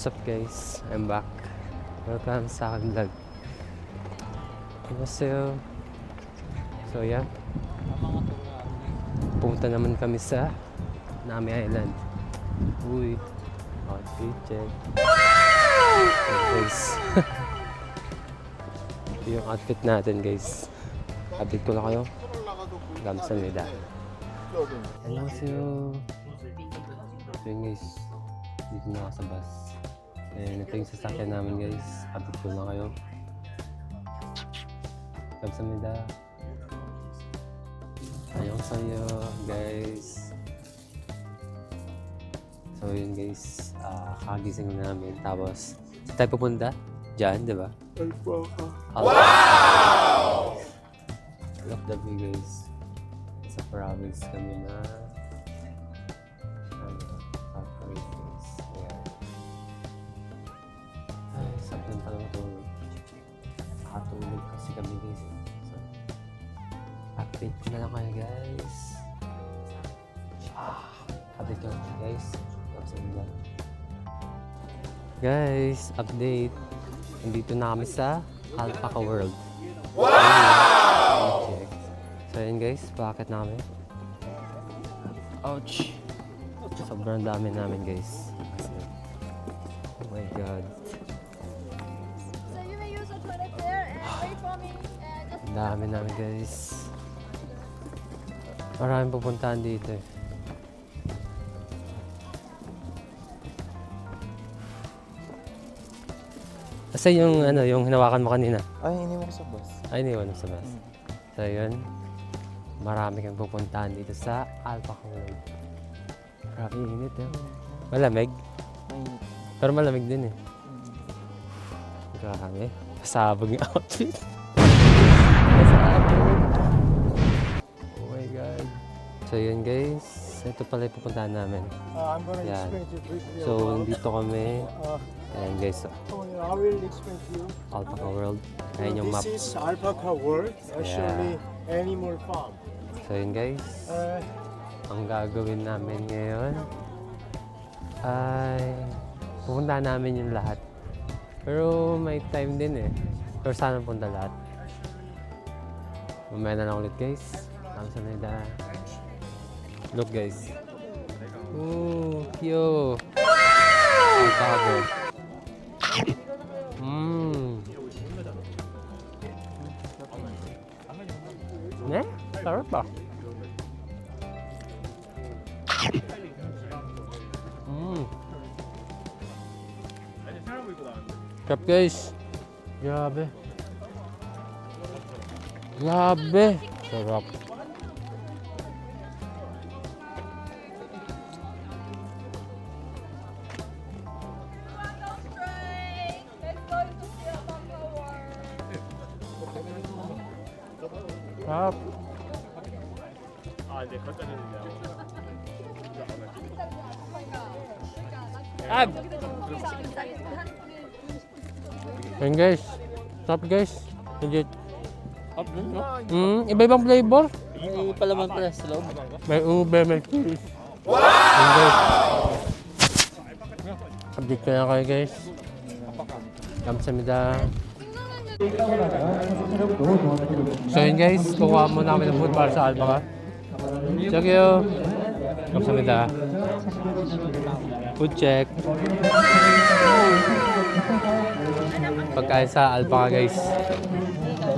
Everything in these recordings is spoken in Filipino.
What's up guys? I'm back. Welcome sa aking vlog. Annyeonghaseyo. So yeah. Pumunta naman kami sa Nami Island. Uy. Outfit check. So guys. Ito yung outfit natin guys. Update ko na kayo. Kamsahamnida. Annyeonghaseyo. So yun guys. Dito na ako sa bus. And ito yung sasakyan namin guys. Update ko na kayo. Kamsahamnida. Annyeonghaseyo guys. So yun guys. Kagising na namin. Tapos, saan tayo pupunta? Diyan, di ba? Wow! Love the view guys. Sa province kami na sakit ng talong tulog. Nakatulog kasi kami guys. So, update ko na lang kayo guys. Update ko na lang guys. Guys, update. Nandito na kami sa Alpaca World. Wow! So yun guys, bakit namin? Ouch! Sobrang dami namin guys. Oh my god. Dami namin guys. Maraming pupuntahan dito eh. Kasi yung ano, yung hinawakan mo kanina. Ay, iniwan ko sa bus. Ay, iniwan mo sa bus. So yun, marami kang pupuntahan dito sa Alpaca World. Grabe init eh. Malamig. Pero malamig din eh. Grabe. Pasabog yung outfit. Oh my god. So yun guys, ito pala yung pupuntahan namin. I'm gonna Yan. explain to you briefly. So nandito kami. Ayan guys, I will explain to you. Alpaca World. Ayan yung map. This is Alpaca World, actually animal farm. So yun guys, ang gagawin namin ngayon ay pupuntahan namin yung lahat. Pero may time din eh. Pero sana punta lahat. Mamaya na lang ulit guys. Kamsahamnida. Look guys. Ooh, cute. Alpaca. Ne? Sarap ba? Sarap guys. Grabe. Grabe. Sarap. Sarap. Ayan guys. Sarap guys. Legit. Up dun, no? Iba-ibang flavor. May palaman pala sa loob. May ube, may cheese. Wow! Ayan guys. Update ko na kayo guys. Kamsahamnida. So yun guys, kukuha muna kami ng food para sa Alpaca. Check you. Kamsahamnida. Food check. Pagkain sa Alpaca guys.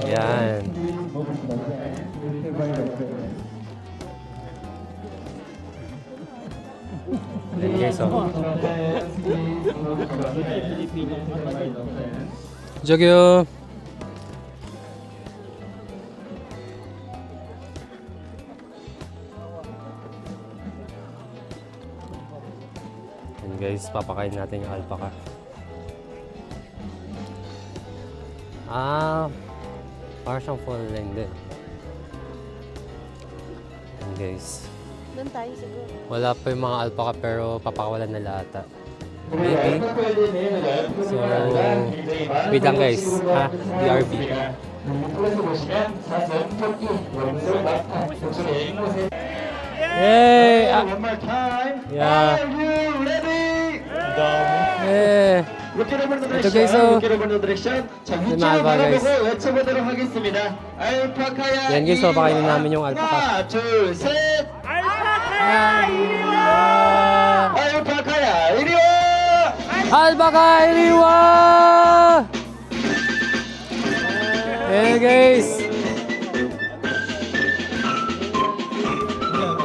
Ayan. Ayan guys, oh. Jogyo. Ayan guys, papakain natin yung alpaca. Parang siyang full line din. Ayan guys. Doon tayo siguro. Wala pa yung mga alpaca pero papakawalan na lahat. Maybe. So, wait lang guys. BRB. Yay! One more time. Yeah. Are you ready? Yeah. ito guys, oh. 자, Yung 위치로 alpha, guys. 바라보고 외쳐보도록 하겠습니다. 알파카야. Yan, guys, 이리 와. papakainin namin yung alpaca. 하나, 둘, 셋. 알파카야 이리 와. Alpaca, iliwa! Ayan guys.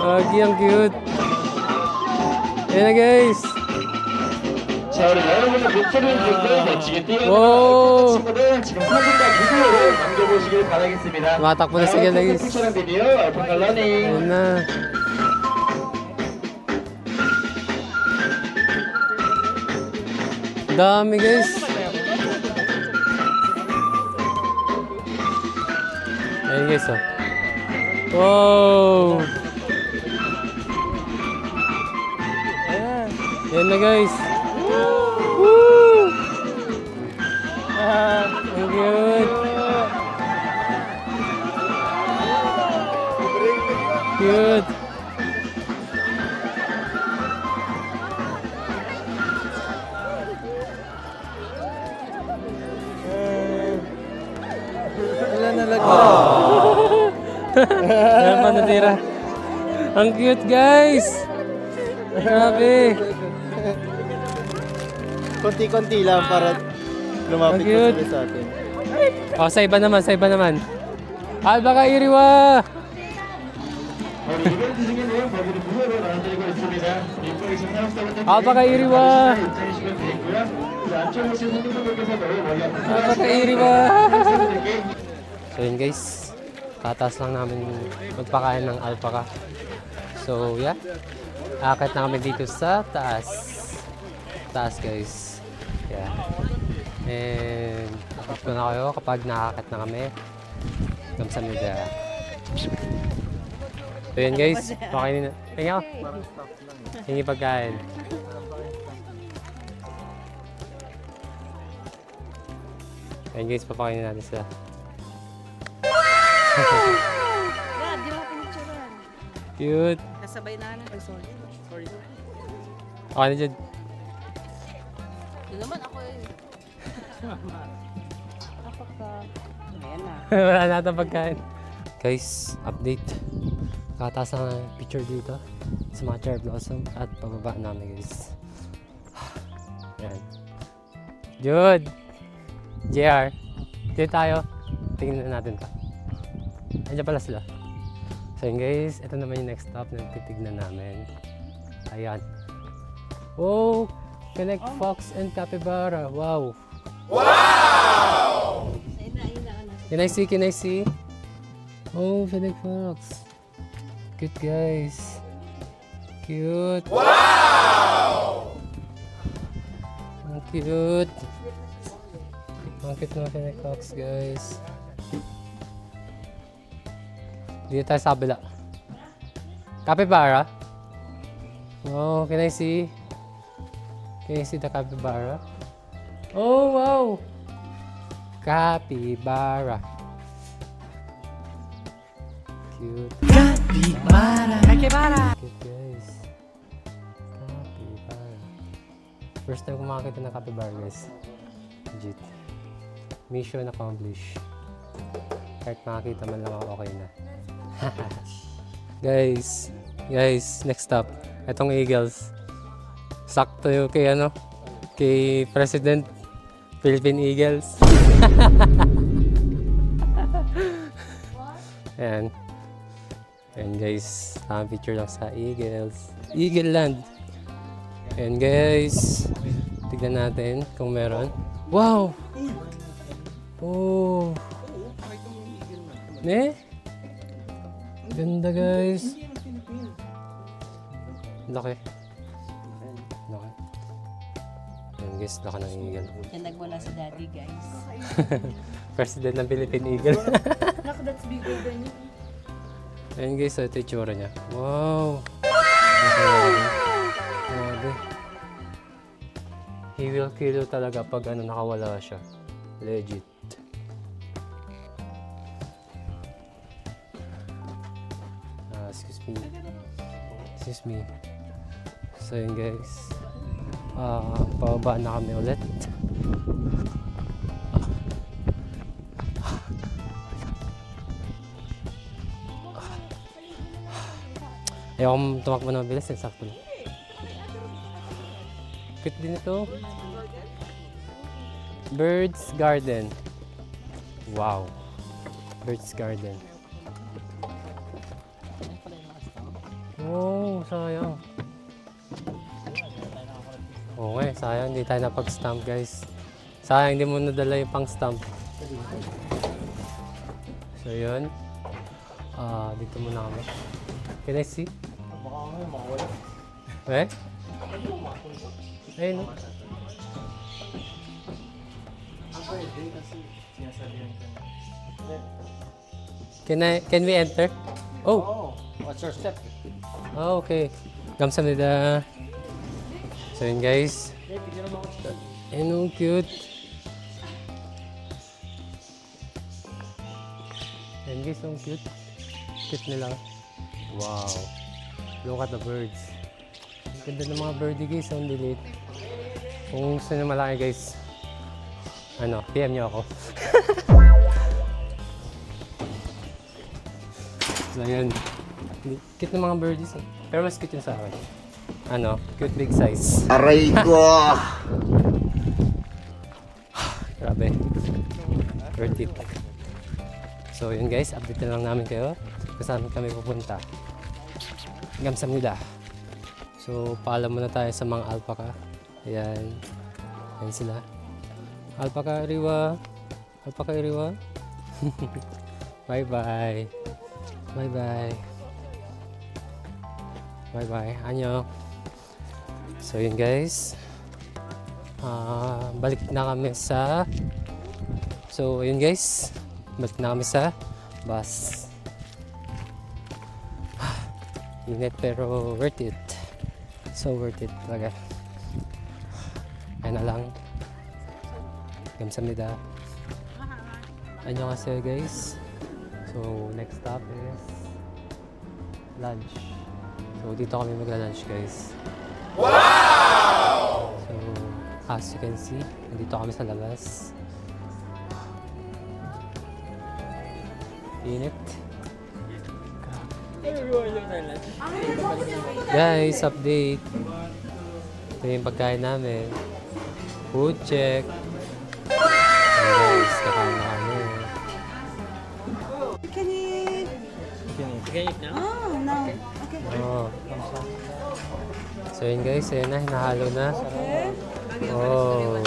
Agi, ang cute. Ayan na guys. 자, 우리 여러분의 목소리를 듣고 멋지게 뛰어가는 오. 친구들 지금 사진과 비디오를 남겨보시길 바라겠습니다. Tumatakbo na sila guys. 픽처랑 비디오 알파카 러닝. Ayan na. Dami guys. Ayan guys, oh. Wow! Ayan na guys. Woo! Ang cute. Cute. Wala na lang. Ayan pa natira. Ang cute guys. Grabe. Konti-konti lang para lumapit Ang cute. na sila sa atin. Oh, sa iba naman, sa iba naman. Alpaca iriwa. 우리 이벤트 중에는 거기를 무료로 나눠드리고 있습니다. 인포메이션 사업자분들 알파카 이리 와. 입장해주시면 되고요. 그 안쪽에 오신 손님분들께서도 머리 앞에 Alpaca iriwa. 친구들께 So yun guys, tataas lang namin magpakain ng alpaca. So yeah, akit na kami dito sa taas. Taas guys. Yeah. And update ko na kayo kapag nakakit na kami. Kamsamida. So yun guys, pakainin na. Tingnan ko. Hingi pagkain. Ayan guys, papakainin natin sila. Yeah, di mo pinicturean. Cute. Kasabay na ano. Ay, sorry. Sorry. Okay na dyan. Yun naman ako eh. Ako ka. Ayan na. Wala na itong pagkain. Guys, update. Kakataas na ng picture dito sa mga cherry blossom at pababa namin guys. Yan. Jude! JR! Dito tayo. Tingnan natin to. Andiyan pala sila. So yun guys, ito naman yung next stop na titignan namin. Ayan. Oh! Connect Fox and Capybara. Wow! Ayun na, ano. Can I see? Can I see? Oh, Fennec Fox. Cute guys. Cute. Wow! Ang cute. Ang cute ng Fennec Fox guys. Dito tayo sa kabila. Capybara? Oh, can I see? Can I see the capybara? Oh, wow! Capybara. Cute. Capybara! Cute guys. Capybara. First time ko makakita ng capybara guys. Legit. Mission accomplished. Kahit makakita man lang ako, okay na. Guys, next stop. Itong Eagles. Sakto yung kay ano, kay President Philippine Eagles. Ayan. Ayan guys, picture lang sa Eagles. Eagle Land. Ayan guys. Tignan natin kung meron. Wow! Oh! Ne? Ganda guys. Laki. Laki. Ayan guys, laki ng eagle. Yan nagmula si daddy, guys. President ng Philippine Eagle. Look, that's bigger than you. Ayan guys, so ito yung tsura niya. Wow! Grabe. He will kill you talaga pag ano, nakawala siya. Legit. Excuse me. So yun guys. Pababa na kami ulit. Ayoko tumakbo na mabilis, sakto lang. Cute din ito. Bird's Garden. Wow. Bird's Garden. Oh, sayang. Okay, sayang. Hindi tayo napag-stamp, guys. Sayang, hindi mo nadala yung pang-stamp. So, yun. Dito muna kami. Can I see? Baka ngayon makawala. Eh? Ayun. Can we enter? Oh. Oh, what's your step? Oh, okay. 감사합니다. So yun guys. Ayun, cute. Ayun guys, so cute. Cute nila. Wow. Look at the birds. Ganda ng mga birdie guys, ang lilit. Kung gusto nyo malaki guys, PM nyo ako. So yun. Cute ng mga birdies eh. Pero mas cute yun sa akin. Cute big size. Aray ko! Grabe. Worth it. So yun guys, update na lang namin kayo kung saan kami pupunta. Kamsahamnida. So paalam muna tayo sa mga alpaca. Ayan. Ayan sila. Alpaca Iriwa. Alpaca Iriwa. Bye bye. Bye bye. Bye bye. Anyo. So yun guys. Balik na kami sa balik na kami sa bus. Init pero worth it. So worth it talaga. Kaya na lang. Kamsahamnida. Annyeonghaseyo guys. So next stop is lunch. So dito kami magla-lunch guys. Wow! So as you can see, nandito kami sa labas. Init. Guys, update. Ito yung pagkain namin. Food check. And guys, kakain na kami. Oh, no. Okay. Oh. So yun guys, ayun na, hinahalo na. Oh.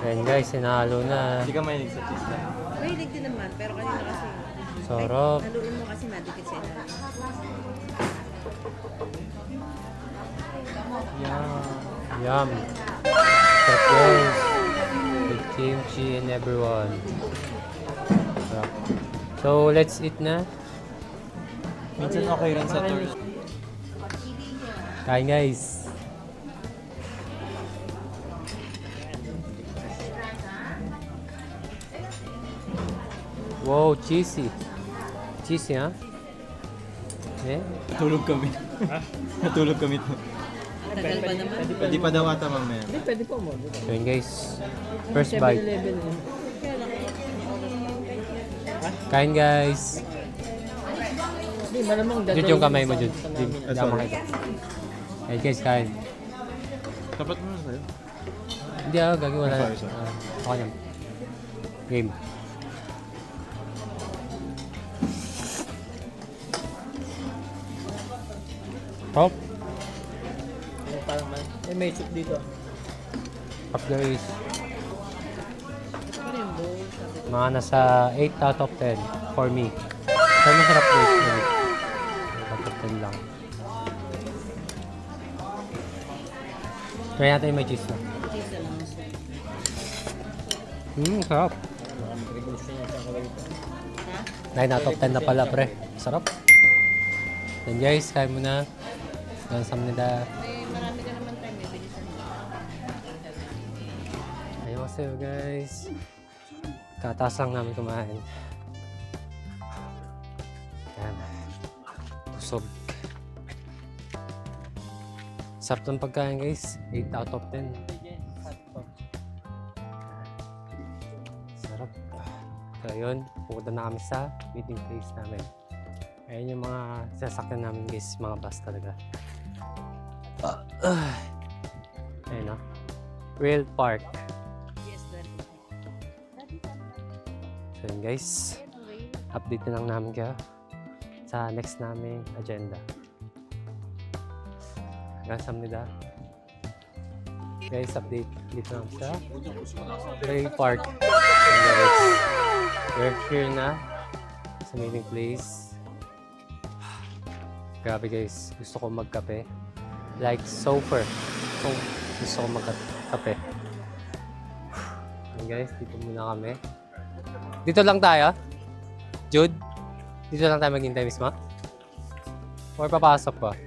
Ayun guys, hinahalo na. Hindi ka mahilig sa cheese na. Mahilig din naman, pero kanina kasi, Sarap. haluin mo kasi madikit sa ilalim. Yum. Sarap guys. With kimchi and everyone. Sarap. So let's eat na. Minsan okay rin sa tours. Kain guys. Wow, cheesy. Cheesy, ha? Eh? Natulog kami. Natulog kami to. Tagal pa naman. Pwede pa daw ata mamaya. So yun guys. First bite. Kain guys. Jud yung kamay mo, Jud. Hindi ako makita. Ayun guys, kain. Tapat mo na sa'yo. Hindi ako, gagawin na. Sorry. Okay lang. Game. Top. Parang may soup dito. Top guys. Mga nasa 8 out of 10 for me. Pero masarap guys. 8 out of 10 lang. Try natin yung may cheese na. Cheese na lang. Sarap. 9 out of 10 na pala pre. Sarap. Then guys, kain muna. Kamsahamnida. Marami ka naman tayo, may bilisan mo. Annyeonghaseyo guys. Kataas lang namin kumain. Yan. Busog. Sarap ng pagkain guys. 8 out of 10. Sarap. So yun, pupunta na kami sa meeting place namin. Ayan yung mga sasakyan namin guys, mga bus talaga. Ayun o. Rail Park. Yes, daddy. So yun guys, update na lang namin kayo sa next naming agenda. Kamsahamnida. Guys, update dito lang sa Rail Park. And guys, we're here na sa meeting place. Grabe guys, gusto ko magkape. Like super. So, gusto ko magkape. And guys, dito muna kami. Dito lang tayo? Jude? Dito lang tayo maghintay mismo? Or papasok pa?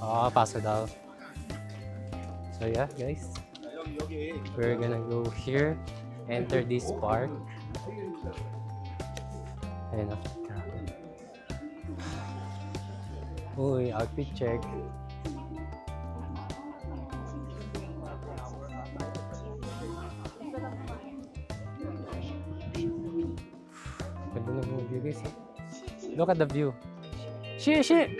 Oo, pasok daw. So yeah, guys. We're gonna go here. Enter this park. Ayun na. Uy, outfit check. Ganda na yung view guys. Look at the view. Shit!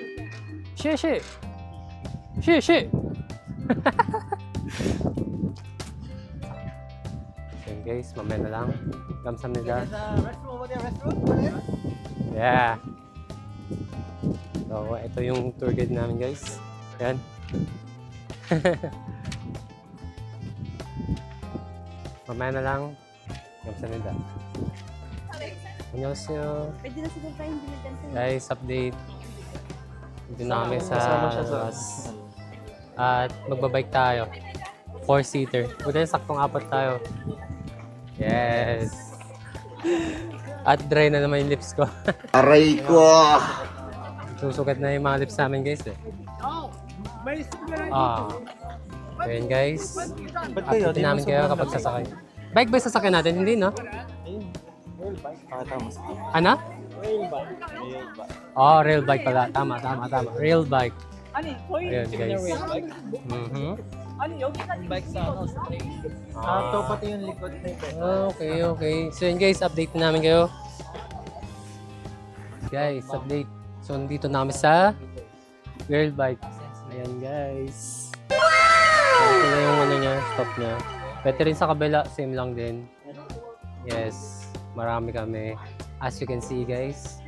Okay guys, mamaya na lang. Kamsahamnida. Yeah. So, ito yung tour guide namin guys. Ayan. Mamaya na lang. Kamsahamnida. Annyeonghaseyo. Pwede na siguro tayong bilitan sa'yo. Guys, update. Dito na kami sa Kasama siya sa... bus. At magbabike tayo. 4-seater. Buti na saktong 4 tayo. Yes! At dry na naman yung lips ko. Aray ko! Susugat na yung mga lips namin guys eh. Ayun guys. Ba't kayo? Update namin kayo kapag sasakay. Bike ba yung sasakyan natin? Hindi no? Tama. Ano? Oh, rail bike pala. Tama. Rail bike. Ayun guys. Bike sa ano, sa train. Ito pati yung likod na ito. Okay. So yun guys, update na namin kayo. Guys, update. So nandito na kami sa rail bike. Ayan guys. So, ito na yung ano niya, stop niya. Pwede rin sa kabila, same lang din. Yes, marami kami. As you can see guys.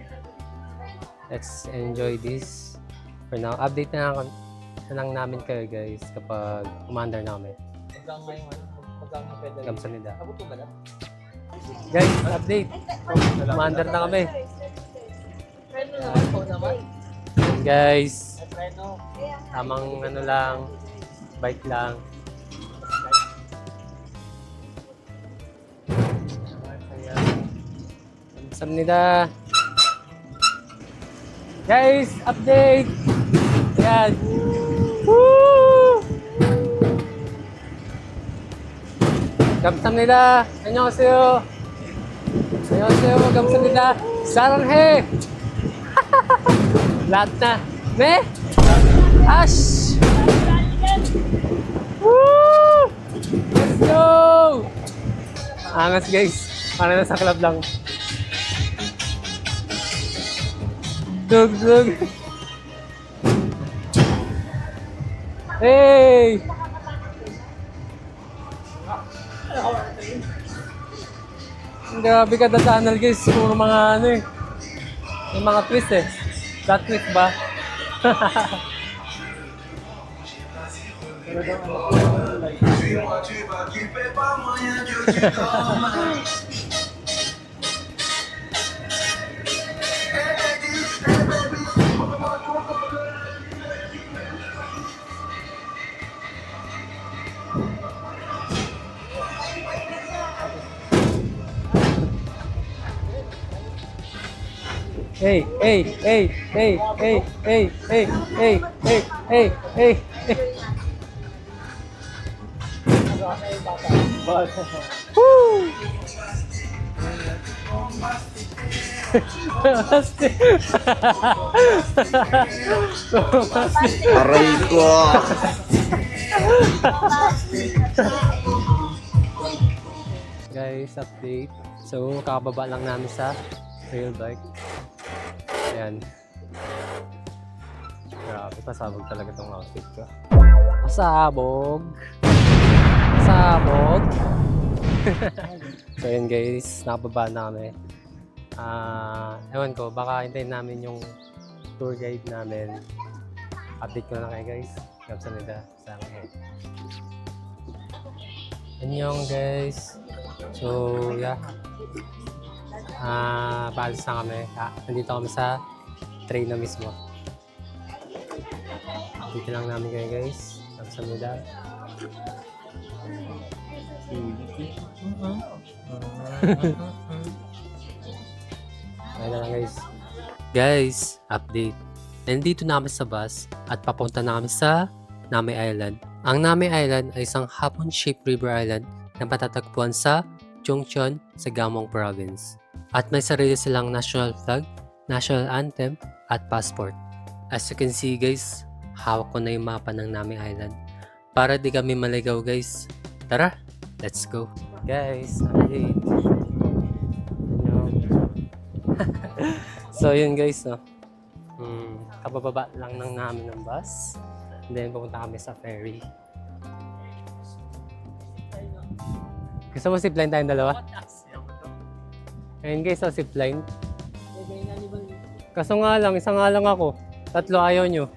Let's enjoy this. For now, update na lang namin kayo guys kapag commander namin. Hanggang ngayon, hanggang pedal. Kamsahamnida. Abot ko ba lang? Guys, update. Commander na kami. Ako naman. Ayan, guys. Treno. Tamang ano lang, bike lang. Kamsahamnida. Guys, update. Ayan. Woo! 감사합니다. 안녕하세요. 안녕하세요. 감사합니다. 사랑해. Lahat na. Ne? Ash! Woo! Let's go! Angas guys. Para na sa club lang. Dug. Hey! Grabe ka channel guys. Puro mga ano eh. Yung mga twist eh. That twist ba? Hey. Woo! Aray ko! Guys, update. So, kakababa lang namin sa trail bike. Ayan. Grabe, pasabog talaga tong outfit ko. Pasabog! Pasabog! So, yun guys, nakababa na kami. Ewan ko, baka hintayin namin yung tour guide namin. Update ko na kayo guys. Kamsahamnida sa akin. Annyeong guys. So, yeah. Paalis na kami. Nandito kami sa train na mismo. Dito lang namin kayo guys. Kamsahamnida. Ayun na lang guys. Guys, update. Nandito na kami sa bus at papunta na kami sa Nami Island. Ang Nami Island ay isang hapon-shaped river island na matatagpuan sa Chungcheon sa Gamong Province. At may sarili silang national flag, national anthem, at passport. As you can see guys, hawak ko na yung mapa ng Nami Island. Para di kami maligaw guys. Tara, let's go. Guys, update. So yun guys, no? Kabababa lang ng namin ng bus. And then pupunta kami sa ferry. Gusto mo zipline tayong dalawa? Ayun guys, so zipline. Kaso nga lang, isa nga lang ako. Tatlo ayaw nyo.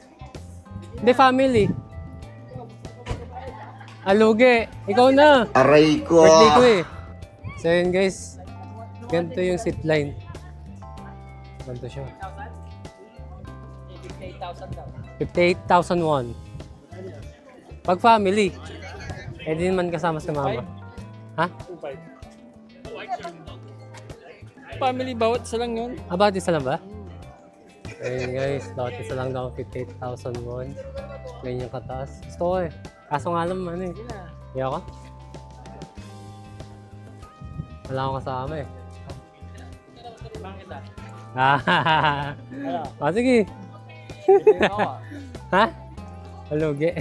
Hindi, family. Aluge, ikaw na. Aray ko! Birthday ko eh. So yun guys, ganito yung zipline. Ganito siya. 58,000 daw. 58,000 won. Pag family. Eh di naman kasama sa mama. Ha? Family, bawat isa lang yun. Bawat isa lang ba? Ayun guys, bawat isa lang daw 58,000 won. Ganyan kataas. Gusto ko eh. Kaso nga lang ano eh. Hindi ako. Wala akong kasama eh. Ah, sige. Ha? Halugi.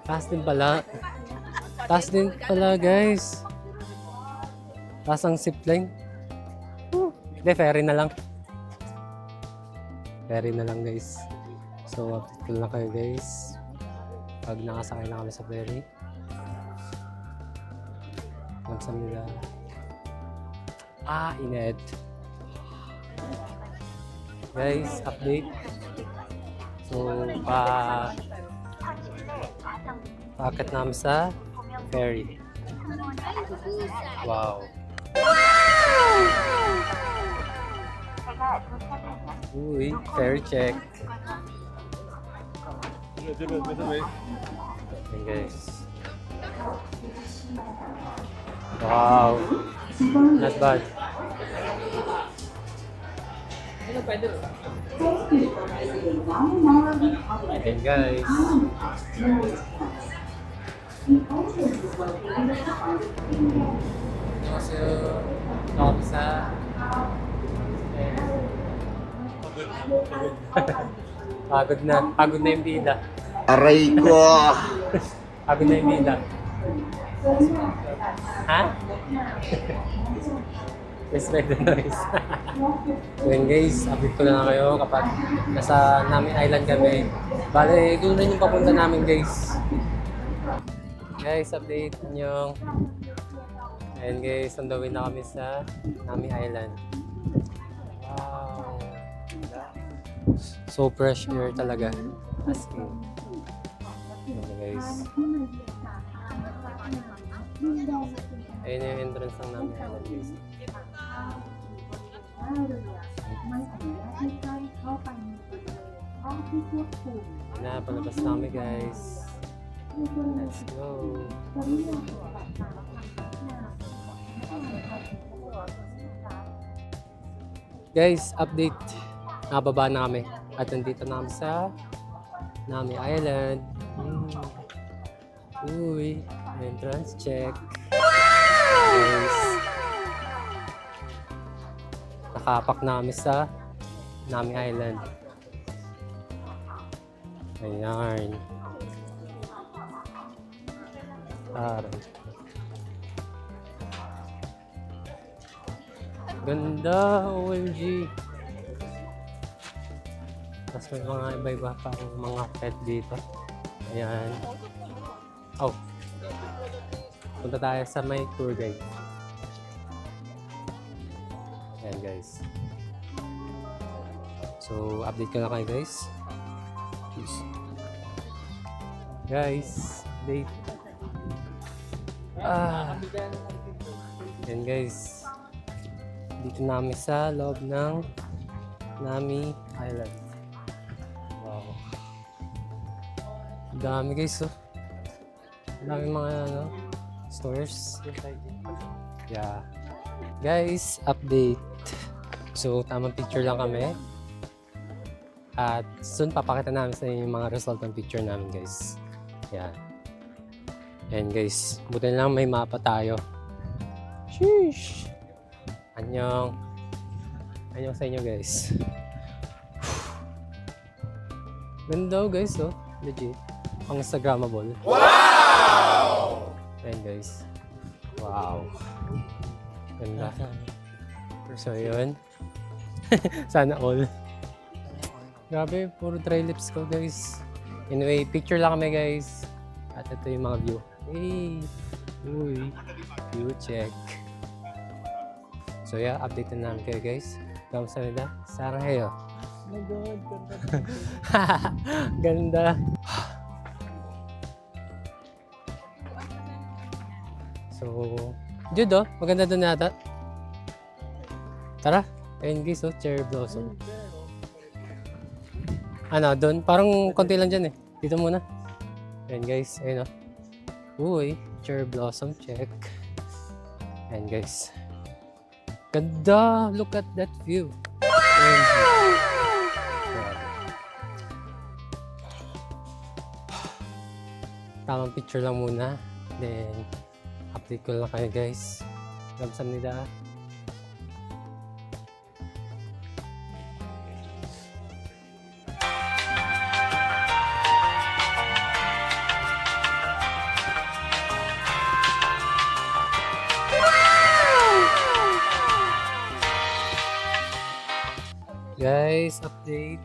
Taas din pala. Taas din pala guys. Taas ang zipline. Hindi, ferry na lang. Ferry na lang guys. So, update ko lang kayo guys. Pag nakasakay na kami sa ferry. Kamsahamnida. Init. Guys, update. So, paakit namin sa ferry. Wow. Uy, ferry check. Ayan guys. Wow. Not bad. Ayan guys. Annyeonghaseyo. Kamsa. Pagod na. Pagod na yung bida. Aray ko! Pagod na yung bida. Ha? Respect the noise. Yun guys, update ko na kayo kapag nasa Nami Island kami. Bale, doon na yung papunta namin guys. Guys, update nyo. Ayan guys, on the way na kami sa Nami Island. Wow. So fresh air talaga. As in. Okay guys. Ayun yung entrance ng Nami Island guys. Na, palabas na kami guys. Let's go. Guys, update. Nababa na kami. At nandito na kami sa Nami Island. Uy, Entrance check. Guys. Nakapak na kami sa Nami Island. Ayan. Aray. Ganda, OMG. Tapos may mga iba-iba pang mga pet dito. Ayan. Oh. Punta tayo sa may tour guide. Ayan guys. So, update ko na kayo guys. Peace. Guys, update. Ayan guys. Dito namin sa loob ng Nami Island. Wow. Dami guys oh. Dami mga stores. Yeah. Guys, update. So, tamang picture lang kami. At soon papakita namin sa inyo yung mga result ng picture namin guys. Yeah. Ayan guys. Buti lang may mapa tayo. Sheesh! Anyong. Anyong sa inyo guys. Ganda guys oh. Legit. Pang Instagrammable. Wow! Ayan guys. Wow. Ganda. So yun. Sana all. Grabe, puro dry lips ko guys. Anyway, picture lang kami guys. At ito yung mga view. Hey! Uy! View check. So yeah, update na namin kayo guys. Kamusta nila? Sarang heyo. Oh my God, Ganda. So, Jude oh, maganda doon yata. Tara, ayun guys oh, cherry blossom. Ano, doon? Parang konti lang dyan eh. Dito muna. Ayun guys, ayun oh. Uy, cherry blossom, check. Ayun guys. Ganda! Look at that view. Wow! Tamang picture lang muna. Then, update ko lang kayo guys. Kamsahamnida. Guys, update.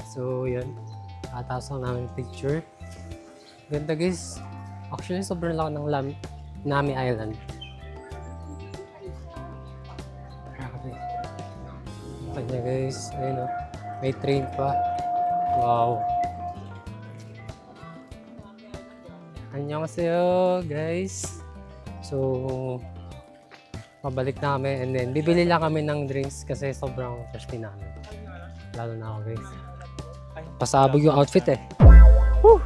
So, yan. Tataas lang namin picture. Ganda guys. Actually, sobrang laki ng Nami Island. Grabe. Kanya guys. Ayun o. May train pa. Wow. Annyeonghaseyo guys. So, pabalik na kami and then bibili lang kami ng drinks kasi sobrang thirsty namin. Lalo na ako guys. Pasabog yung outfit eh. Woo!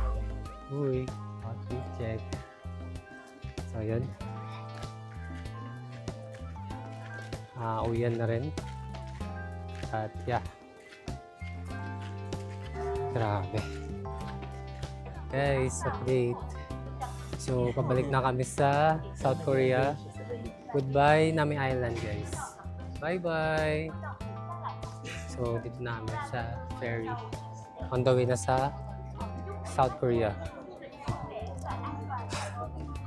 Uy, outfit check. So yun. Uwian na rin. At yeah. Grabe. Guys, update. So, pabalik na kami sa South Korea. Goodbye, Nami Island, guys. Bye-bye! So, dito na kami sa ferry. On the way na sa South Korea.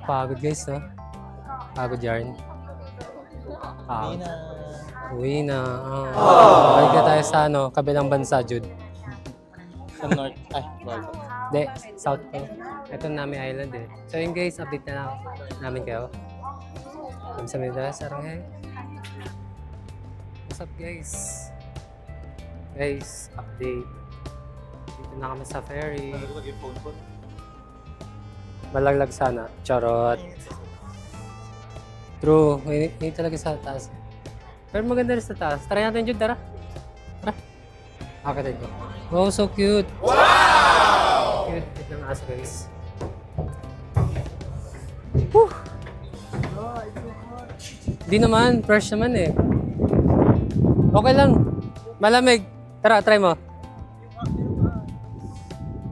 Pagod, guys, no? Pagod yarn. Pagod. Uwi na. Balik na tayo sa kabilang bansa, Jude. Sa North. Ay, bago. Hindi, South ko. Ito Nami Island eh. So yun guys, update na lang namin kayo. Kamsahamnida, saranghe. What's up guys? Guys, update. Dito na kami sa ferry. Malaglag sana. Charot. True, hindi talaga sa taas. Pero maganda rin sa taas. Try natin Jude, tara. Tara. Akit ito. Oh, so cute. Wow! Cute. Ito ng aso guys. Whew! Di naman, fresh naman eh. Okay lang. Malamig. Tara, try mo.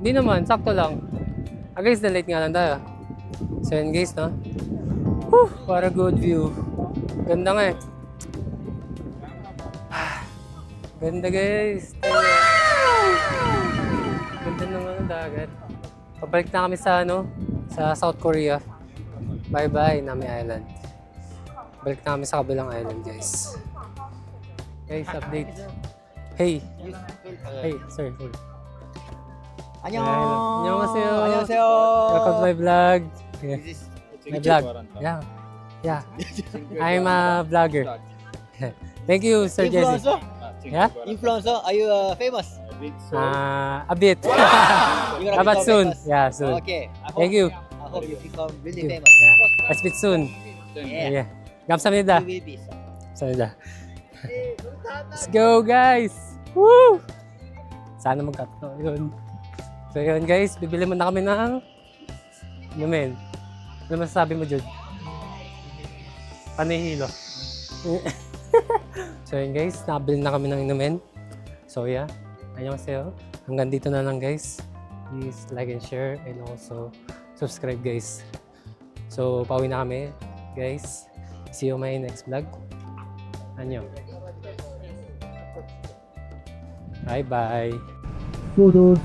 Di naman, sakto lang. Guys, na late nga lang tayo. So yun guys, no? Whew, what a good view. Ganda nga eh. Ganda guys. Ganda ng ano, dagat. Pabalik na kami sa ano, sa South Korea. Bye-bye, Nami Island. Balik na kami sa kabilang island, guys. Guys, update. Hey. Hey, sorry. 안녕. 안녕하세요. 안녕하세요. Welcome to my vlog. Yeah. This is My vlog. Yeah. Yeah. I'm a vlogger. Thank you, Sir Jesse. influencer. Yeah? Influencer. Are you famous? A bit. You're gonna But become soon. famous. Yeah, soon. Okay. Thank you. I hope you become really Thank you. famous. Yeah. Let's meet soon. Yeah. Yeah. 감사합니다. You will be. 감사합니다. Let's go, guys! Woo! Sana mag-cut to yun. So yun guys, bibili muna kami ng inumin. Ano masasabi mo, Jude? Panihilo. So yun guys, nakabili na kami ng inumin. So yeah, annyeonghaseyo. Hanggang dito na lang guys. Please like and share and also subscribe guys. So pauwi na kami guys. See you on my next vlog. Annyeong. Bye-bye. Photos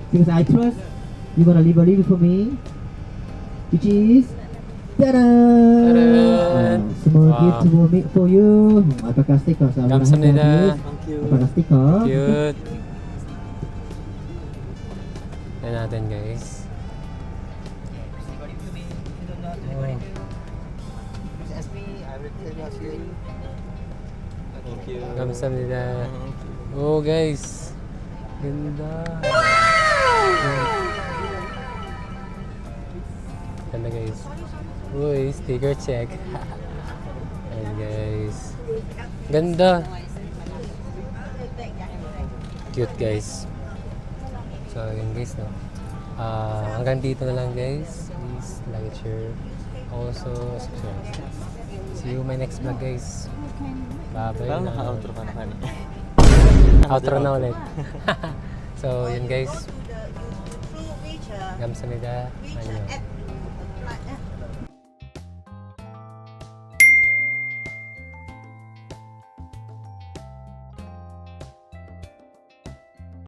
because I trust you're gonna leave a review for me, which is ta-da! Ta-da! Small Wow. gift for me for you. Apakah sticker? 감사합니다. Apakah sticker? Cute. Yan natin guys. Ask me. I will tell you. Thank you. 감사합니다. Oh guys. Ganda. Ganda guys. Uy, sticker check. Ayan guys. Ganda. Cute guys. So yun guys, no. Hanggang dito na lang guys. Please like and share. Also subscribe. See you my next vlog guys. Bye-bye. Parang na. naka-outro ka na kanina. Outro na ulit. So, yun guys. 감사합니다. 안녕.